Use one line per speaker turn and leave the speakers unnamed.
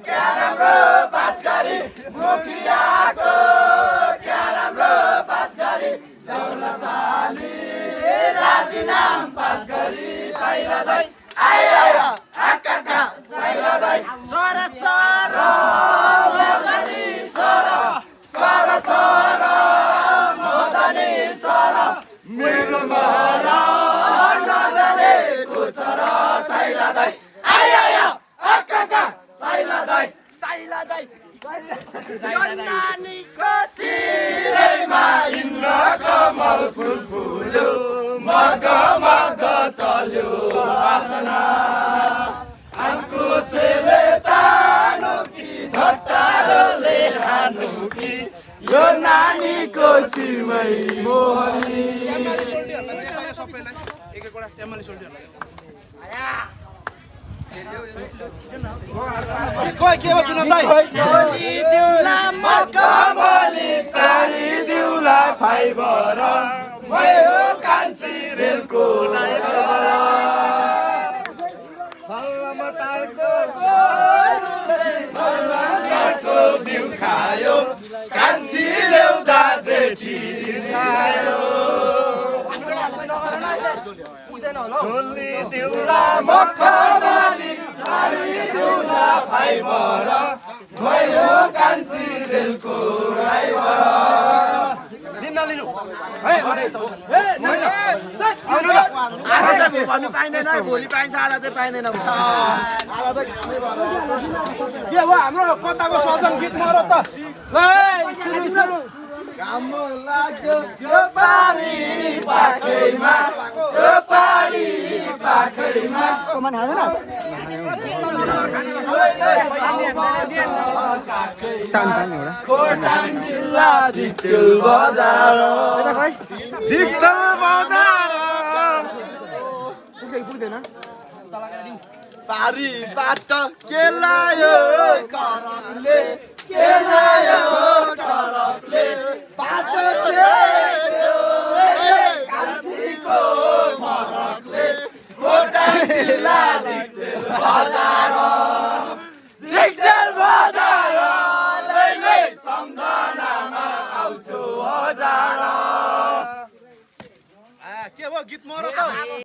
क्या राम्रो पास गरी मुखियाको क्या राम्रो पास गरी जौलसाली राजीनाम पास गरी साइला दाइ आया आका साइला दाइ sir sir Madani sir sir sir Madani sir मेरो महला नजानेको छ र साइला दाइ आया आका साइला दाइ यो नानीको शिरैमा इन्द्र कमल फुल फुल्यो मग मग चल्यो वासना आङ्कुशले तानु कि झट्टारोले हानु कि यो नानीको शिरमै मोहनी
खोइ के हो किन दाइ
चोली दिउला मकमली साडी दिउला फाइबर मै हो कान्छी रेलको ड्राइभर सल्लमताको गोरुले सल्लमको बिउ खायो कान्छी ल्याउँदा जेठी खायो चोली दिउला मकमली साडी दिउला फाइबर मै हो कान्छी रेलको ड्राइभर
भन्नु पाइँदैन भोलि पाइन्छ आज चाहिँ पाइँदैन के हो हाम्रो कताको सजन गीत मरो त
काम लाग्यो यो पारी पाखैमा यो पारी पाखैमा
कमान हाल्दैन
खोटाङ जिल्ला दिक्तेल बजार दिक्तेल बजार
पुग्दैन
पारीबाट के लायो करकले के लायो करकले बाटो छेड्यो कान्छीको